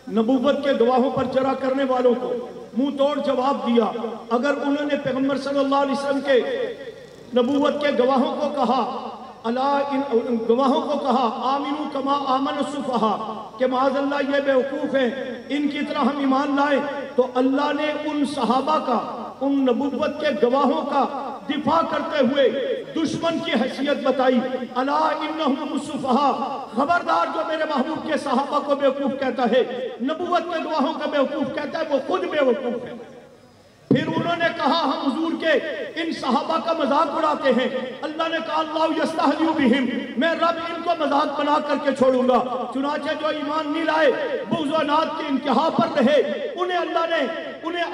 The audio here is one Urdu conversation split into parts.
نبوت کے گواہوں پر جرا کرنے والوں کو منہ توڑ جواب دیا۔ اگر انہوں نے پیغمبر صلی اللہ علیہ وسلم کے نبوت کے گواہوں کو کہا آمنو کما آمن السفہاء کہ معاذ اللہ یہ بیوقوف ہیں، ان کی طرح ہم ایمان لائے، تو اللہ نے ان صحابہ کا، ان نبوت کے گواہوں کا دفاع کرتے ہوئے دشمن کی حیثیت بتائی۔ الا انہم السفہاء، خبردار جو میرے محبوب کے صحابہ کو بیوقوف کہتا ہے، نبوت کے گواہوں کا بیوقوف کہتا ہے، وہ خود بیوقوف ہے۔ پھر انہوں نے کہا ہم حضور کے ان صحابہ کا مذاق اڑاتے ہیں۔ اللہ نے کہا اللہ یستہزئ بہم، میں رب ان کو مذاق بنا کر کے چھوڑوں گا۔ چنانچہ جو ایمان نہیں لائے، بغض و عناد کی انتہا پر رہے، انہیں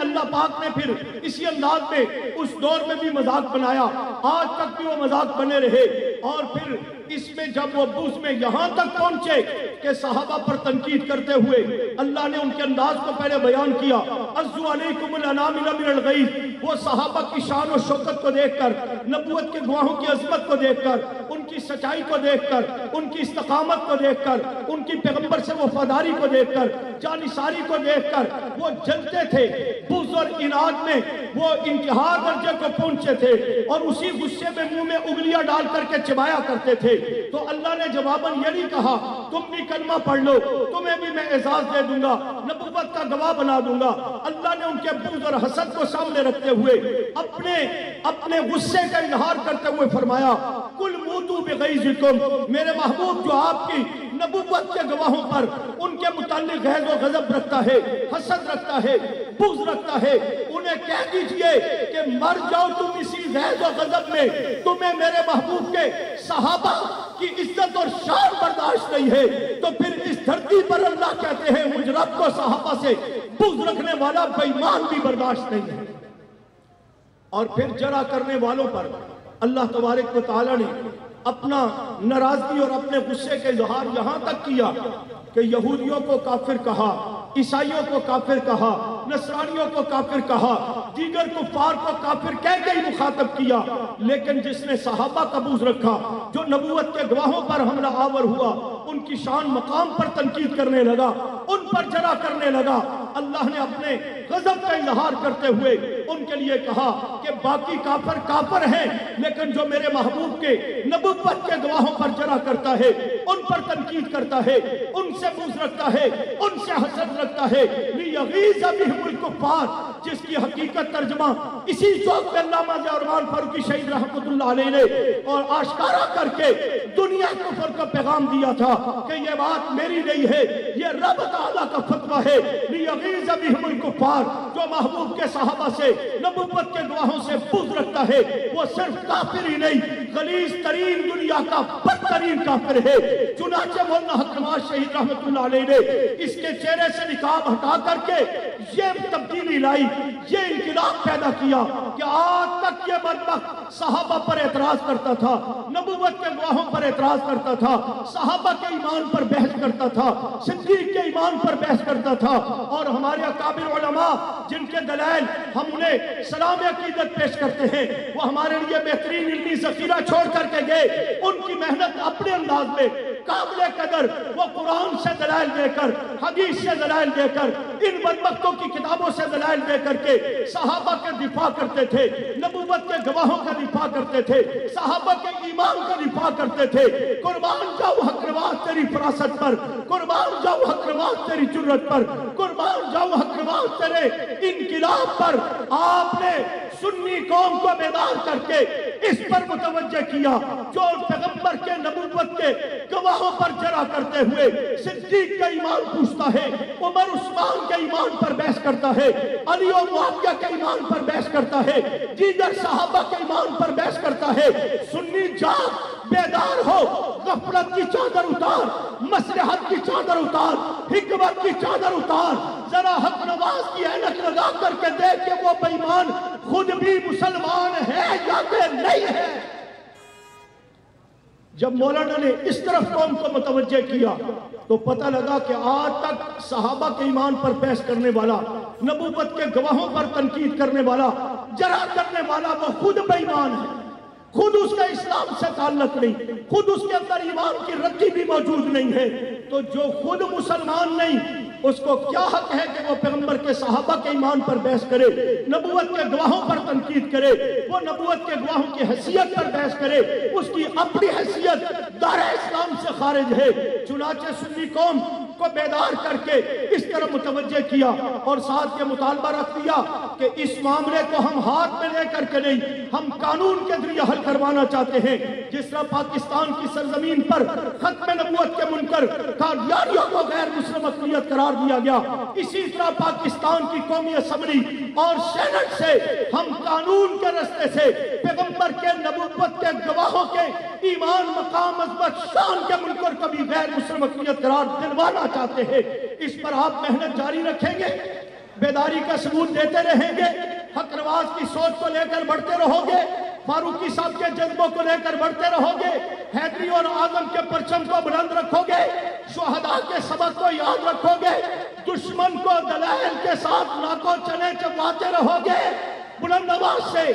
اللہ پاک نے پھر اسی انداز میں اس دور میں بھی مذاق بنایا، آج تک بھی وہ مذاق بنے رہے۔ اور پھر اس میں جب وہ بغض میں یہاں تک پہنچے کہ صحابہ پر تنقید کرتے ہوئے اللہ نے ان کے انداز کو پہلے بیان کیا، عزو علیکم الانامل من الغیظ، وہ صحابہ کی شان و شوکت کو دیکھ کر، نبوت کے گواہوں کی عظمت کو دیکھ کر، ان کی سچائی کو دیکھ کر، ان کی استقامت کو دیکھ کر، ان کی پیغمبر سے وفاداری کو دیکھ کر، جانثاری کو دیکھ کر وہ جلتے تھے، بغض اور عناد میں وہ انتہا درجے کو پہنچے تھے، اور اسی غصے میں منہ میں انگلیاں ڈال کر کے چبایا کرتے تھے۔ تو اللہ نے جواباً یہ نہیں کہا تم بھی کلمہ پڑھ لو، تمہیں بھی میں اعزاز دے دوں گا، نبوت کا گواہ بنا دوں گا۔ اللہ نے ان کے بغض اور حسد کو سامنے رکھتے ہوئے اپنے غصے کا اظہار کرتے ہوئے فرمایا کل موتوا بغیظکم، میرے محبوب جو آپ کی نبوت کے گواہوں پر ان کے متعلق غیظ و غضب رکھتا ہے، حسد رکھتا ہے، بغض رکھتا ہے، انہیں کہہ دیجئے کہ مر جاؤ تم اسی غیظ و غضب میں، تمہیں میرے محبوب کے صحابہ کی عزت اور شان برداشت نہیں ہے۔ تو پھر اس دھرتی پر اللہ کہتے ہیں مجھ رب کو صحابہ سے بغض رکھنے والا بے ایمان بھی برداشت نہیں ہے۔ اور پھر جرا کرنے والوں پر اللہ تبارک و تعالی نے اپنا ناراضگی اور اپنے غصے کے اظہار یہاں تک کیا کہ یہودیوں کو کافر کہا، عیسائیوں کو کافر کہا، نصرانیوں کو کافر کہا، دیگر کفار کو کافر کہہ کے ہی مخاطب کیا۔ لیکن جس نے صحابہ کا بغض رکھا، جو نبوت کے گواہوں پر حملہ آور ہوا، ان کی شان مقام پر تنقید کرنے لگا، ان پر جرا کرنے لگا، اللہ نے اپنے غضب کا اظہار کرتے ہوئے ان کے لیے کہا کہ باقی کافر کافر ہیں، لیکن جو میرے محبوب کے نبوت کے گواہوں پر جرا کرتا ہے، ان پر تنقید کرتا ہے، ان سے بغض رکھتا ہے، ان سے حسد رکھتا ہے، لیغیظ بہم الکفار، جس کی حقیقت ترجمہ اسی چوک میں علامہ عثمان فاروقی شہید رحمۃ اللہ علیہ نے اور آشکارا کر کے دنیا کفر کا پیغام دیا تھا کہ یہ بات میری نہیں ہے، یہ رب تعالیٰ کا فتویٰ ہے۔ لیغیظ بہم الکفار، جو محبوب کے صحابہ سے نبوت کے گواہوں سے بغض رکھتا ہے، وہ صرف کافر ہی نہیں، غلیظ ترین دنیا کا بدترین کافر ہے۔ چنانچہ مولانا حق نواز شہید رحمۃ اللہ علیہ نے اس کے چہرے سے نقاب ہٹا کر کے یہ تبدیلی لائی، یہ انقلاب پیدا کیا کہ آج تک یہ بدبخت صحابہ پر اعتراض کرتا تھا، نبوت کے گواہوں پر اعتراض کرتا تھا، صحابہ کے ایمان پر بحث کرتا تھا، صدیق کے ایمان پر بحث کرتا تھا، اور ہمارے اکابر علماء جن کے دلائل ہم انہیں سلام عقیدت پیش کرتے ہیں، وہ ہمارے لیے بہترین علمی ذخیرہ چھوڑ کر کے گئے۔ ان کی محنت اپنے انداز میں قابل قدر، وہ قرآن سے دلائل دے کر، حدیث سے دلائل دے کر، ان بدبختوں کی کتابوں سے دلائل دے کر کے صحابہ کے دفاع کرتے تھے، نبوت کے گواہوں کا دفاع کرتے تھے، صحابہ کے ایمان کا دفاع کرتے تھے۔ قربان جاؤ حق نواز تیری فراست پر، قربان جاؤ حق نواز تیری جرت پر، قربان جاؤ حق نواز تیرے انقلاب پر۔ آپ نے سنی قوم کو بیدار کر کے اس پر متوجہ کیا، جو پیغمبر کے نبوت کے گواہوں پر جرا کرتے ہوئے صدیق کا ایمان پوچھتا ہے، عمر عثمان کے ایمان پر بحث کرتا ہے، علی و معاویہ کے ایمان پر بحث کرتا ہے، دیگر صحابہ کے ایمان پر بحث کرتا ہے۔ سنی جاگ، بیدار ہو، غفلت کی چادر اتار، مصلحت کی چادر اتار، حکمت کی چادر اتار، ذرا حق نواز کی عینک لگا کر کے دیکھ کہ وہ بے ایمان خود بھی مسلمان ہے یا کہ نہیں ہے۔ جب مولانا نے اس طرف قوم کو متوجہ کیا تو پتہ لگا کہ آج تک صحابہ کے ایمان پر بحث کرنے والا، نبوت کے گواہوں پر تنقید کرنے والا، جرا کرنے والا، وہ خود بے ایمان ہے، خود اس کا اسلام سے تعلق نہیں، خود اس کے اندر ایمان کی رتی بھی موجود نہیں ہے۔ تو جو خود مسلمان نہیں، اس کو کیا حق ہے کہ وہ پیغمبر کے صحابہ کے ایمان پر بحث کرے، نبوت کے گواہوں پر تنقید کرے، وہ نبوت کے گواہوں کی حیثیت پر بحث کرے، اس کی اپنی حیثیت دار اسلام سے خارج ہے۔ چنانچہ سنی قوم کو بیدار کر کے اس طرح متوجہ کیا اور ساتھ یہ مطالبہ رکھ دیا کہ اس معاملے کو ہم ہاتھ میں لے کر کے نہیں، ہم قانون کے ذریعے حل کروانا چاہتے ہیں۔ جس طرح پاکستان کی سرزمین پر ختم نبوت کے منکر قادیانیوں کو غیر مسلم اقلیت قرار دیا گیا، اسی طرح پاکستان کی قومی اسمبلی اور سینٹ سے ہم قانون کے راستے سے پیغمبر کے نبوت کے گواہوں کے ایمان، مقام، عظمت، شان کے منکر کو بھی غیر مسلم اقلیت قرار دلوانا چاہتے ہیں۔ اس پر آپ محنت جاری رکھیں گے، بیداری کا ثبوت دیتے رہیں گے، حق رواز کی سوچ کو لے کر بڑھتے رہو گے، فاروقی صاحب کے جذبوں کو لے کر بڑھتے رہو گے، حیدری اور اعظم کے پرچم کو بلند رکھو گے، شہداء کے سبق کو یاد رکھو گے، دشمن کو دلائل کے ساتھ ناکو چنے چباتے رہو گے بلند آواز سے،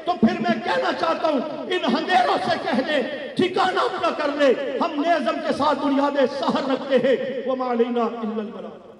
تو پھر میں کہنا چاہتا ہوں ان اندھیروں سے کہہ دیں ٹھکانہ اپنا کر لے، ہم نظم کے ساتھ بنیاد سحر رکھتے ہیں۔ وَمَا عَلَيْنَا إِلَّا الْبَلَاغُ۔